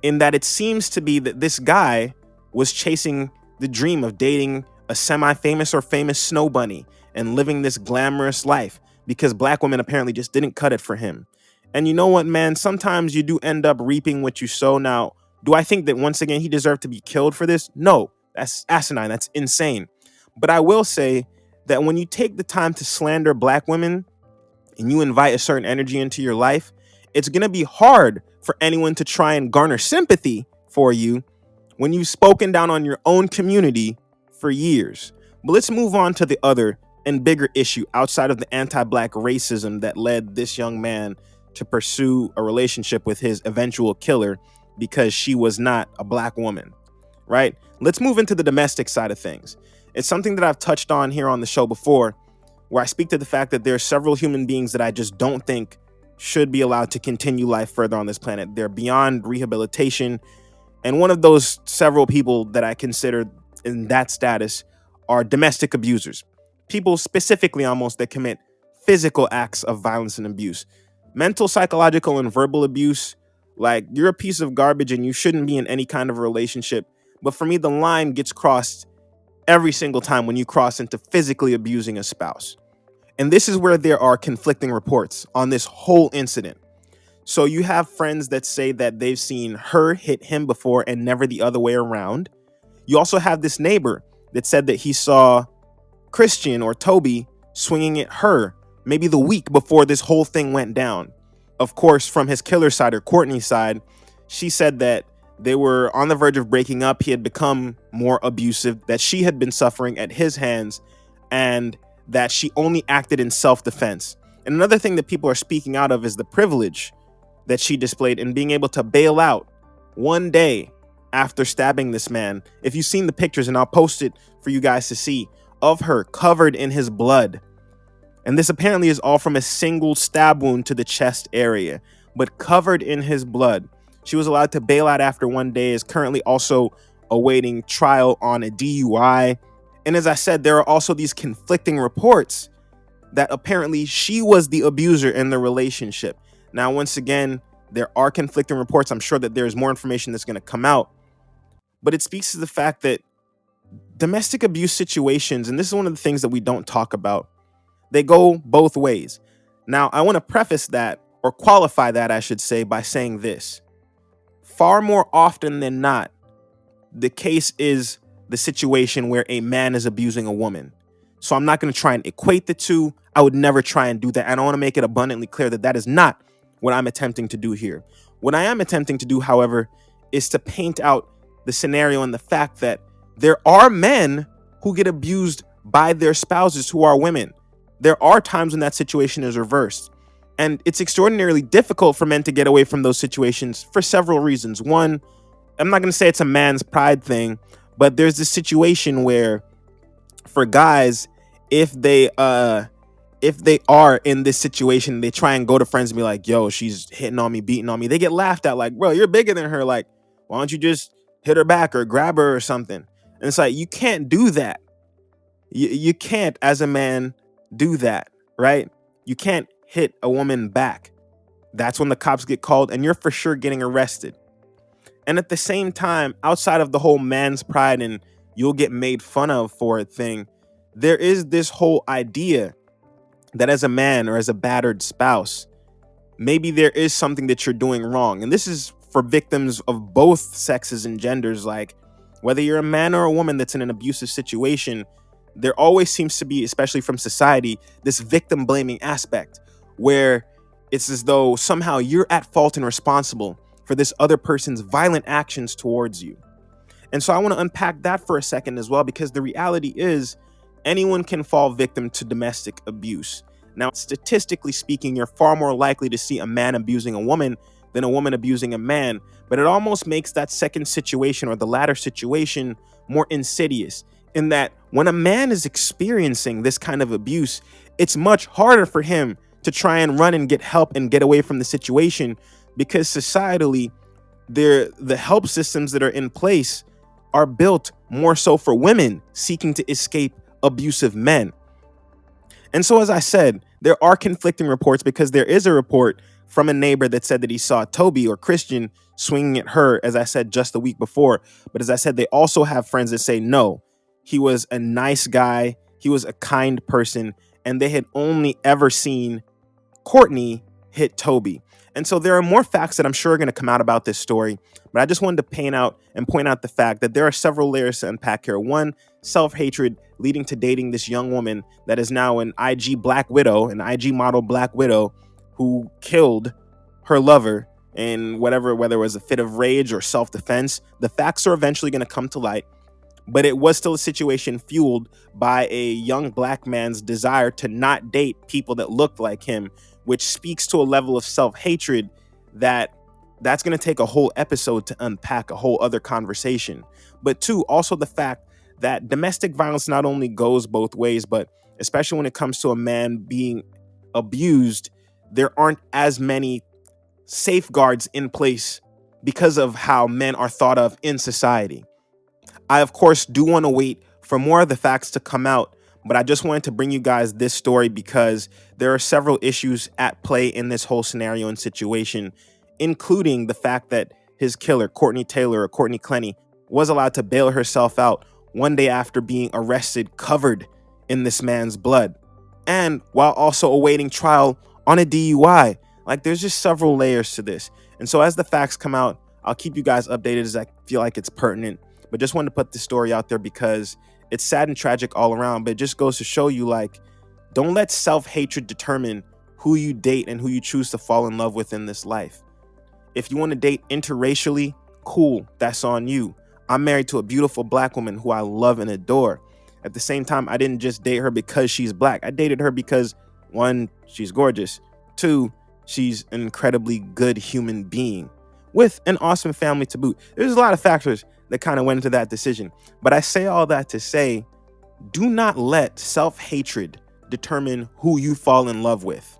Speaker 1: in that it seems to be that this guy was chasing the dream of dating a semi-famous or famous snow bunny and living this glamorous life because black women apparently just didn't cut it for him. And you know what, man? Sometimes you do end up reaping what you sow. Now, do I think that once again he deserved to be killed for this? No, that's asinine. That's insane. But I will say that when you take the time to slander black women and you invite a certain energy into your life, it's going to be hard for anyone to try and garner sympathy for you when you've spoken down on your own community for years. But let's move on to the other and bigger issue outside of the anti-black racism that led this young man to pursue a relationship with his eventual killer because she was not a black woman, right? Let's move into the domestic side of things. It's something that I've touched on here on the show before, where I speak to the fact that there are several human beings that I just don't think should be allowed to continue life further on this planet. They're beyond rehabilitation. And one of those several people that I consider in that status are domestic abusers. People specifically almost that commit physical acts of violence and abuse. Mental, psychological, and verbal abuse, like, you're a piece of garbage and you shouldn't be in any kind of a relationship. But for me, the line gets crossed every single time when you cross into physically abusing a spouse. And this is where there are conflicting reports on this whole incident. So you have friends that say that they've seen her hit him before and never the other way around. You also have this neighbor that said that he saw Christian or Toby swinging at her maybe the week before this whole thing went down. Of course, from his killer side or Courtney's side, she said that they were on the verge of breaking up. He had become more abusive, that she had been suffering at his hands, and that she only acted in self-defense. And another thing that people are speaking out of is the privilege that she displayed in being able to bail out one day after stabbing this man. If you've seen the pictures, and I'll post it for you guys to see, of her covered in his blood. And this apparently is all from a single stab wound to the chest area, but covered in his blood. She was allowed to bail out after one day, is currently also awaiting trial on a DUI. And as I said, there are also these conflicting reports that apparently she was the abuser in the relationship. Now, once again, there are conflicting reports. I'm sure that there's more information that's going to come out, but it speaks to the fact that domestic abuse situations, and this is one of the things that we don't talk about, they go both ways. Now, I want to preface that, or qualify that, I should say, by saying this. Far more often than not, the case is the situation where a man is abusing a woman. So I'm not going to try and equate the two. I would never try and do that. And I want to make it abundantly clear that that is not what I'm attempting to do here. What I am attempting to do, however, is to paint out the scenario and the fact that there are men who get abused by their spouses who are women. There are times when that situation is reversed. And it's extraordinarily difficult for men to get away from those situations for several reasons. One, I'm not going to say it's a man's pride thing, but there's this situation where for guys, if they are in this situation, they try and go to friends and be like, yo, she's hitting on me, beating on me. They get laughed at like, bro, you're bigger than her. Like, why don't you just hit her back or grab her or something? And it's like, you can't do that. You can't, as a man, do that, right? You can't hit a woman back. That's when the cops get called and you're for sure getting arrested. And at the same time, outside of the whole man's pride and you'll get made fun of for it thing, there is this whole idea that as a man or as a battered spouse, maybe there is something that you're doing wrong. And this is for victims of both sexes and genders. Like, whether you're a man or a woman that's in an abusive situation, there always seems to be, especially from society, this victim blaming aspect where it's as though somehow you're at fault and responsible for this other person's violent actions towards you. And so I want to unpack that for a second as well, because the reality is anyone can fall victim to domestic abuse. Now, statistically speaking, you're far more likely to see a man abusing a woman than a woman abusing a man, but it almost makes that second situation or the latter situation more insidious, in that when a man is experiencing this kind of abuse, it's much harder for him to try and run and get help and get away from the situation, because societally, the help systems that are in place are built more so for women seeking to escape abusive men. And so, as I said, there are conflicting reports, because there is a report from a neighbor that said that he saw Toby or Christian swinging at her, as I said, just the week before. But as I said, they also have friends that say, no, he was a nice guy. He was a kind person. And they had only ever seen Courtney hit Toby. And so there are more facts that I'm sure are going to come out about this story. But I just wanted to point out the fact that there are several layers to unpack here. One, self-hatred leading to dating this young woman that is now an IG Black Widow, an IG model Black Widow, who killed her lover in whether it was a fit of rage or self-defense. The facts are eventually going to come to light, but it was still a situation fueled by a young Black man's desire to not date people that looked like him, which speaks to a level of self-hatred that's going to take a whole episode to unpack, a whole other conversation. But two, also the fact that domestic violence not only goes both ways, but especially when it comes to a man being abused, there aren't as many safeguards in place because of how men are thought of in society. I, of course, do want to wait for more of the facts to come out, but I just wanted to bring you guys this story because there are several issues at play in this whole scenario and situation, including the fact that his killer, Courtney Taylor or Courtney Kennedy, was allowed to bail herself out one day after being arrested, covered in this man's blood, and while also awaiting trial on a DUI. Like, there's just several layers to this. And so as the facts come out, I'll keep you guys updated as I feel like it's pertinent. But just wanted to put this story out there because it's sad and tragic all around. But it just goes to show you, like, don't let self-hatred determine who you date and who you choose to fall in love with in this life. If you want to date interracially, cool, that's on you. I'm married to a beautiful Black woman who I love and adore. At the same time, I didn't just date her because she's Black. I dated her because, one, she's gorgeous. Two, she's an incredibly good human being with an awesome family to boot. There's a lot of factors that kind of went into that decision. But I say all that to say, do not let self-hatred determine who you fall in love with.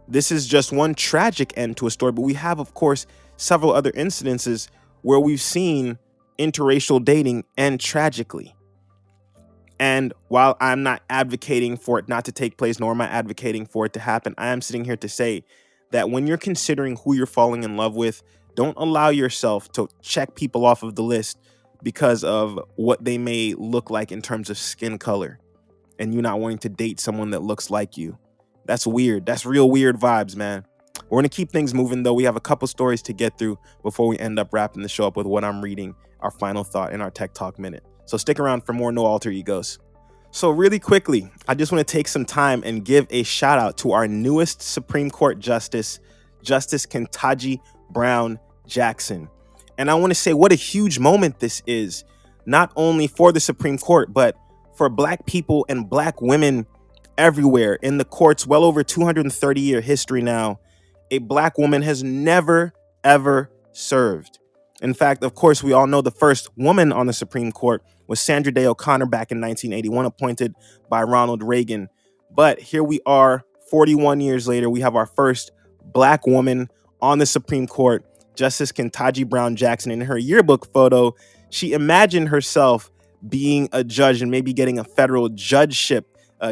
Speaker 1: This is just one tragic end to a story, but we have, of course, several other incidences where we've seen interracial dating end tragically. And while I'm not advocating for it not to take place, nor am I advocating for it to happen, I am sitting here to say that when you're considering who you're falling in love with, don't allow yourself to check people off of the list because of what they may look like in terms of skin color and you not wanting to date someone that looks like you. That's weird. That's real weird vibes, man. We're going to keep things moving, though. We have a couple stories to get through before we end up wrapping the show up with what I'm reading, our final thought in our Tech Talk Minute. So stick around for more No Alter Egos. So really quickly, I just want to take some time and give a shout out to our newest Supreme Court Justice, Justice Kentaji Brown-Jackson. And I want to say what a huge moment this is, not only for the Supreme Court, but for Black people and Black women everywhere in the courts. Well over 230-year history now, a Black woman has never, ever served. In fact, of course, we all know the first woman on the Supreme Court was Sandra Day O'Connor back in 1981, appointed by Ronald Reagan. But here we are, 41 years later, we have our first Black woman on the Supreme Court, Justice Kentaji Brown-Jackson. In her yearbook photo, she imagined herself being a judge and maybe getting a federal judgeship,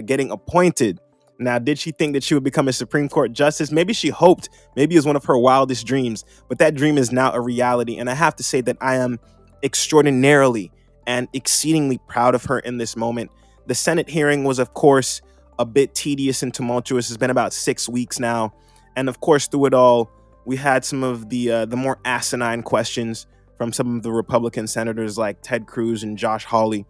Speaker 1: getting appointed. Now, did she think that she would become a Supreme Court justice? Maybe she hoped, maybe it was one of her wildest dreams, but that dream is now a reality. And I have to say that I am extraordinarily and exceedingly proud of her in this moment. The Senate hearing was, of course, a bit tedious and tumultuous. It's been about 6 weeks now. And of course, through it all, we had some of the more asinine questions from some of the Republican senators like Ted Cruz and Josh Hawley,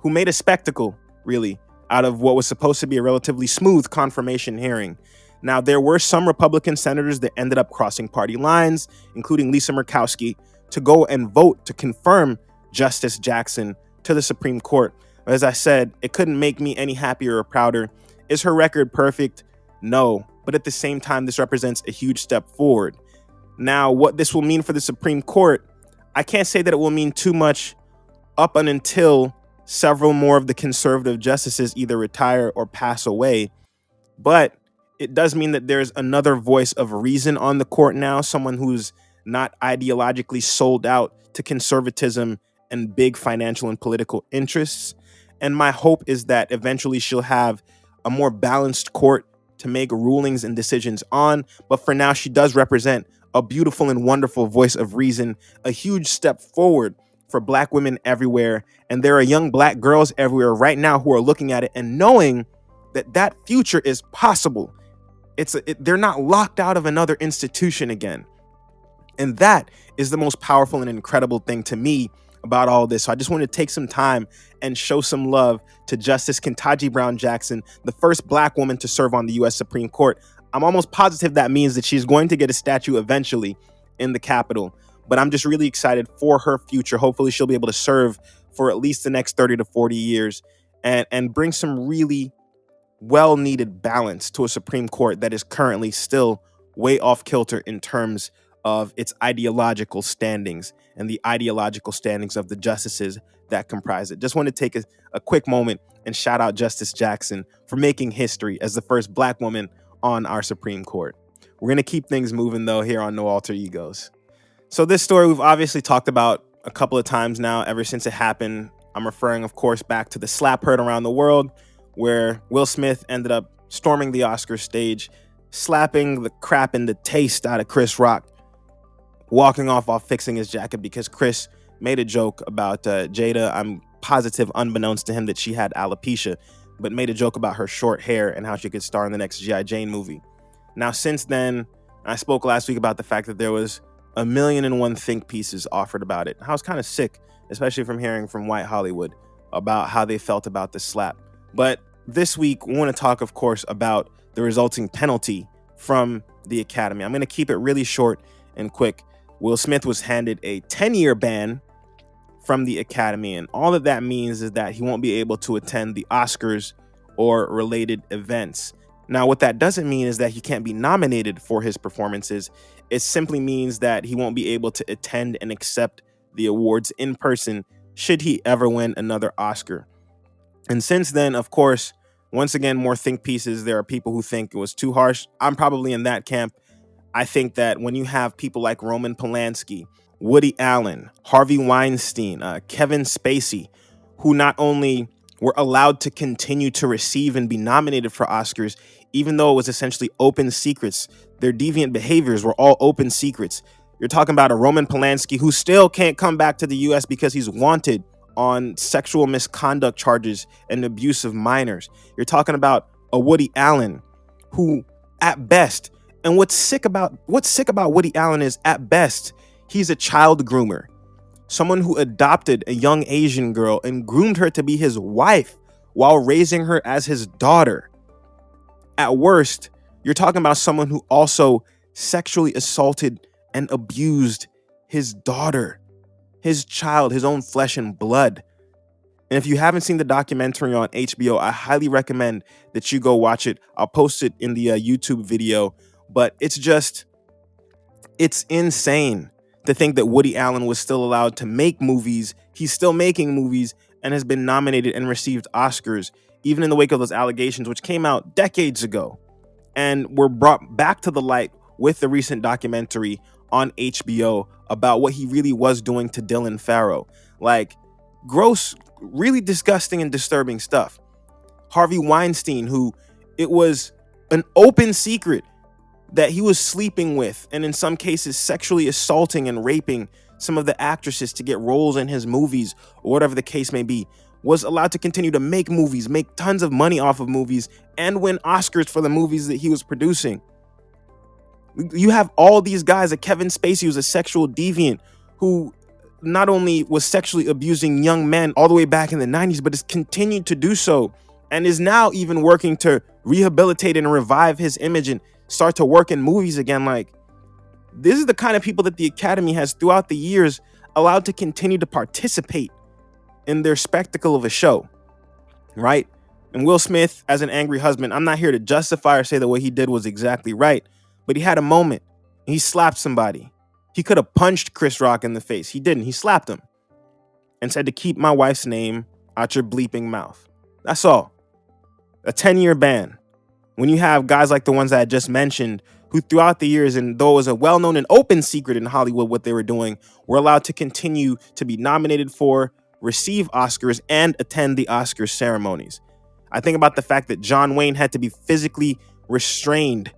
Speaker 1: who made a spectacle, really, out of what was supposed to be a relatively smooth confirmation hearing. Now, there were some Republican senators that ended up crossing party lines, including Lisa Murkowski, to go and vote to confirm Justice Jackson to the Supreme Court. As I said, it couldn't make me any happier or prouder. Is her record perfect? No. But at the same time, this represents a huge step forward. Now, what this will mean for the Supreme Court, I can't say that it will mean too much up until several more of the conservative justices either retire or pass away. But it does mean that there's another voice of reason on the court now, someone who's not ideologically sold out to conservatism and big financial and political interests. And my hope is that eventually she'll have a more balanced court to make rulings and decisions on. But for now, she does represent a beautiful and wonderful voice of reason, a huge step forward for Black women everywhere. And there are young Black girls everywhere right now who are looking at it and knowing that that future is possible. They're not locked out of another institution again. And that is the most powerful and incredible thing to me about all this. So I just want to take some time and show some love to Justice Kentaji Brown-Jackson, the first Black woman to serve on the U.S. Supreme Court. I'm almost positive that means that she's going to get a statue eventually in the Capitol. But I'm just really excited for her future. Hopefully she'll be able to serve for at least the next 30 to 40 years and bring some really well-needed balance to a Supreme Court that is currently still way off kilter in terms of its ideological standings and the ideological standings of the justices that comprise it. Just want to take a quick moment and shout out Justice Jackson for making history as the first Black woman on our Supreme Court. We're going to keep things moving, though, here on No Alter Egos. So this story we've obviously talked about a couple of times now ever since it happened. I'm referring, of course, back to the slap heard around the world where Will Smith ended up storming the Oscar stage, slapping the crap and the taste out of Chris Rock, walking off while fixing his jacket because Chris made a joke about Jada. I'm positive, unbeknownst to him, that she had alopecia, but made a joke about her short hair and how she could star in the next G.I. Jane movie. Now, since then, I spoke last week about the fact that there was 1,000,001 think pieces offered about it. I was kind of sick, especially from hearing from white Hollywood about how they felt about the slap. But this week, we want to talk, of course, about the resulting penalty from the Academy. I'm going to keep it really short and quick. Will Smith was handed a 10-year ban from the Academy, and all that means is that he won't be able to attend the Oscars or related events. Now, what that doesn't mean is that he can't be nominated for his performances. It simply means that he won't be able to attend and accept the awards in person should he ever win another Oscar. And since then, of course, once again, more think pieces. There are people who think it was too harsh. I'm probably in that camp. I think that when you have people like Roman Polanski, Woody Allen, Harvey Weinstein, Kevin Spacey, who not only were allowed to continue to receive and be nominated for Oscars, even though it was essentially open secrets, their deviant behaviors were all open secrets. You're talking about a Roman Polanski who still can't come back to the US because he's wanted on sexual misconduct charges and abuse of minors. You're talking about a Woody Allen who, at best, and what's sick about Woody Allen is, at best, he's a child groomer. Someone who adopted a young Asian girl and groomed her to be his wife while raising her as his daughter. At worst, you're talking about someone who also sexually assaulted and abused his daughter, his child, his own flesh and blood. And if you haven't seen the documentary on HBO, I highly recommend that you go watch it. I'll post it in the YouTube video. But it's insane to think that Woody Allen was still allowed to make movies. He's still making movies and has been nominated and received Oscars, even in the wake of those allegations, which came out decades ago and were brought back to the light with the recent documentary on HBO about what he really was doing to Dylan Farrow. Like, gross, really disgusting and disturbing stuff. Harvey Weinstein, who it was an open secret that he was sleeping with and in some cases sexually assaulting and raping some of the actresses to get roles in his movies or whatever the case may be, was allowed to continue to make movies, make tons of money off of movies, and win Oscars for the movies that he was producing. You have all these guys, like Kevin Spacey, who's a sexual deviant, who not only was sexually abusing young men all the way back in the 90s, but has continued to do so and is now even working to rehabilitate and revive his image and start to work in movies again. Like, this is the kind of people that the Academy has throughout the years allowed to continue to participate in their spectacle of a show, right? And Will Smith, as an angry husband, I'm not here to justify or say that what he did was exactly right, but he had a moment. He slapped somebody. He could have punched Chris Rock in the face. He didn't. He slapped him and said to keep my wife's name out your bleeping mouth. That's all. A 10-year ban. When you have guys like the ones that I just mentioned, who throughout the years, and though it was a well-known and open secret in Hollywood what they were doing, were allowed to continue to be nominated for, receive Oscars, and attend the Oscars ceremonies. I think about the fact that John Wayne had to be physically restrained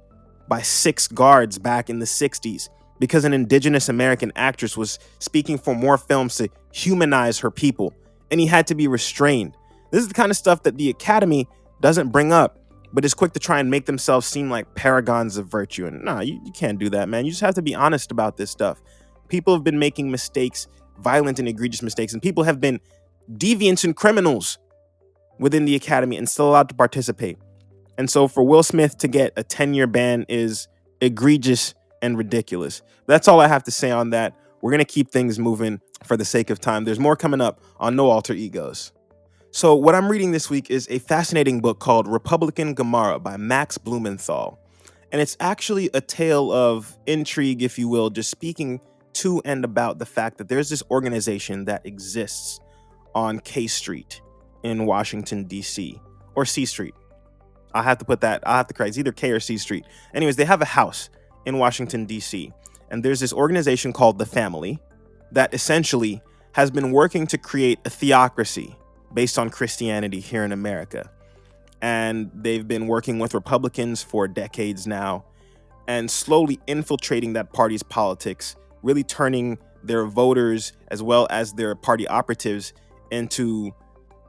Speaker 1: by 6 guards back in the 60s because an indigenous American actress was speaking for more films to humanize her people, and he had to be restrained. This is the kind of stuff that the Academy doesn't bring up, but is quick to try and make themselves seem like paragons of virtue. And nah, you can't do that, man. You just have to be honest about this stuff. People have been making mistakes, violent and egregious mistakes, and people have been deviants and criminals within the Academy and still allowed to participate. And so for Will Smith to get a 10-year ban is egregious and ridiculous. That's all I have to say on that. We're going to keep things moving for the sake of time. There's more coming up on No Alter Egos. So what I'm reading this week is a fascinating book called Republican Gomorrah by Max Blumenthal. And it's actually a tale of intrigue, if you will, just speaking to and about the fact that there's this organization that exists on K Street in Washington, D.C. or C Street. I'll have to correct. It's either K or C Street. Anyways, they have a house in Washington, D.C. And there's this organization called The Family that essentially has been working to create a theocracy based on Christianity here in America. And they've been working with Republicans for decades now and slowly infiltrating that party's politics, really turning their voters as well as their party operatives into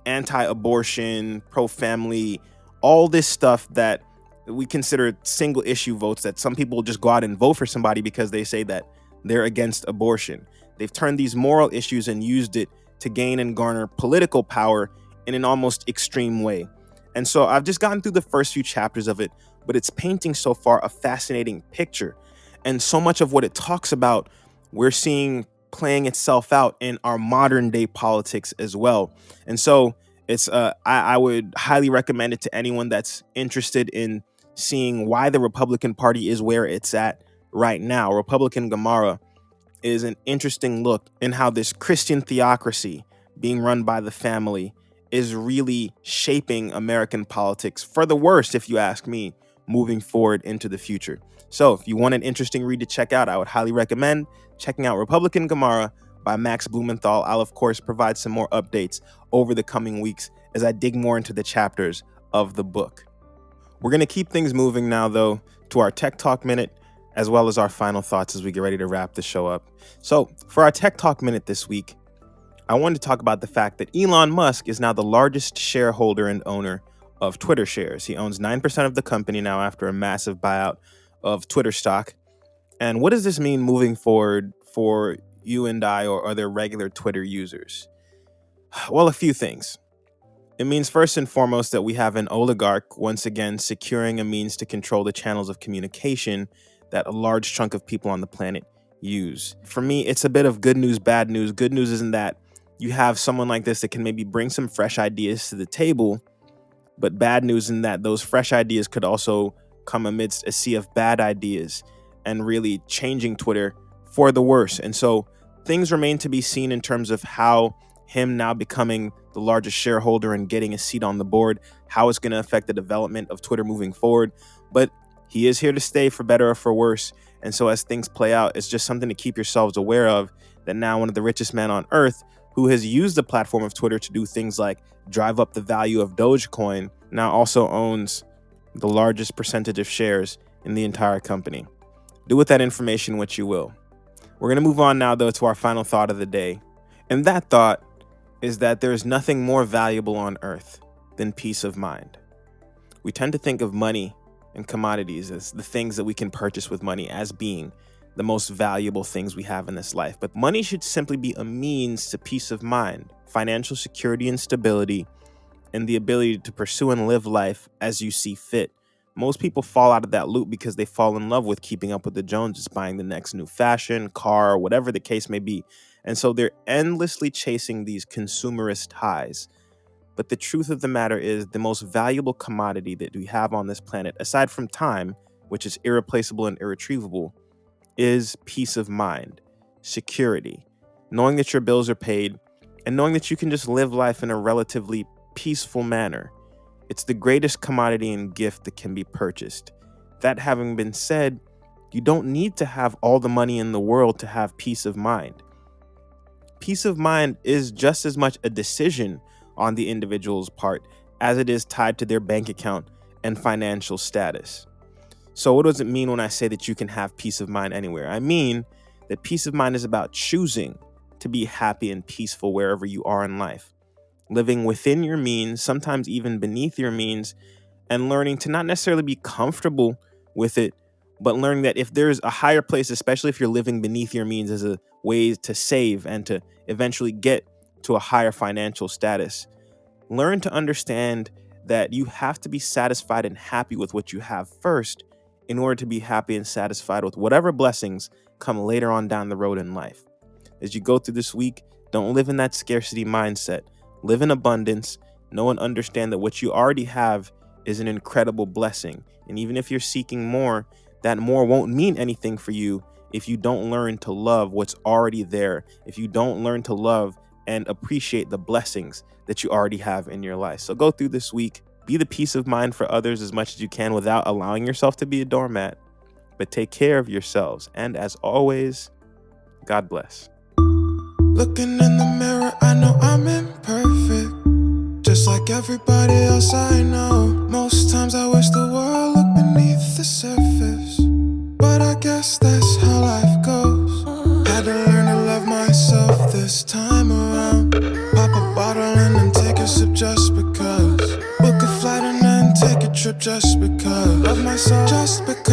Speaker 1: anti-abortion, pro-family, all this stuff that we consider single issue votes, that some people just go out and vote for somebody because they say that they're against abortion. They've turned these moral issues and used it to gain and garner political power in an almost extreme way. And so I've just gotten through the first few chapters of it, but it's painting so far a fascinating picture. And so much of what it talks about, we're seeing playing itself out in our modern day politics as well. And so it's I would highly recommend it to anyone that's interested in seeing why the Republican Party is where it's at right now. Republican Gomorrah is an interesting look in how this Christian theocracy being run by the family is really shaping American politics for the worst, if you ask me, moving forward into the future. So if you want an interesting read to check out, I would highly recommend checking out Republican Gomorrah by Max Blumenthal. I'll, of course, provide some more updates over the coming weeks as I dig more into the chapters of the book. We're going to keep things moving now, though, to our Tech Talk Minute, as well as our final thoughts as we get ready to wrap the show up. So for our Tech Talk Minute this week, I wanted to talk about the fact that Elon Musk is now the largest shareholder and owner of Twitter shares. He owns 9% of the company now after a massive buyout of Twitter stock. And what does this mean moving forward for you and I or other regular Twitter users? Well, a few things. It means first and foremost that we have an oligarch once again securing a means to control the channels of communication that a large chunk of people on the planet use. For me, it's a bit of good news, bad news. Good news isn't that you have someone like this that can maybe bring some fresh ideas to the table, but bad news in that those fresh ideas could also come amidst a sea of bad ideas and really changing Twitter for the worse. And so things remain to be seen in terms of how him now becoming the largest shareholder and getting a seat on the board, how it's going to affect the development of Twitter moving forward. But he is here to stay for better or for worse. And so as things play out, it's just something to keep yourselves aware of, that now one of the richest men on earth, who has used the platform of Twitter to do things like drive up the value of Dogecoin, now also owns the largest percentage of shares in the entire company. Do with that information what you will. We're going to move on now, though, to our final thought of the day. And that thought is that there is nothing more valuable on earth than peace of mind. We tend to think of money and commodities as the things that we can purchase with money as being the most valuable things we have in this life. But money should simply be a means to peace of mind, financial security and stability, and the ability to pursue and live life as you see fit. Most people fall out of that loop because they fall in love with keeping up with the Joneses, buying the next new fashion, car, whatever the case may be. And so they're endlessly chasing these consumerist highs. But the truth of the matter is the most valuable commodity that we have on this planet, aside from time, which is irreplaceable and irretrievable, is peace of mind, security, knowing that your bills are paid, and knowing that you can just live life in a relatively peaceful manner. It's the greatest commodity and gift that can be purchased. That having been said, you don't need to have all the money in the world to have peace of mind. Peace of mind is just as much a decision on the individual's part as it is tied to their bank account and financial status. So what does it mean when I say that you can have peace of mind anywhere? I mean that peace of mind is about choosing to be happy and peaceful wherever you are in life, living within your means, sometimes even beneath your means, and learning to not necessarily be comfortable with it, but learning that if there's a higher place, especially if you're living beneath your means, as a way to save and to eventually get to a higher financial status, learn to understand that you have to be satisfied and happy with what you have first in order to be happy and satisfied with whatever blessings come later on down the road in life. As you go through this week, don't live in that scarcity mindset. Live in abundance. Know and understand that what you already have is an incredible blessing. And even if you're seeking more, that more won't mean anything for you if you don't learn to love what's already there, if you don't learn to love and appreciate the blessings that you already have in your life. So go through this week, be the peace of mind for others as much as you can without allowing yourself to be a doormat, but take care of yourselves. And as always, God bless.
Speaker 2: Looking in the mirror, I know I'm imperfect, just like everybody else I know. Most times I wish the world looked beneath the surface, but I guess that's how life goes. Had to learn to love myself this time around. Pop a bottle and then take a sip just because. Book a flight and then take a trip just because. Love myself just because.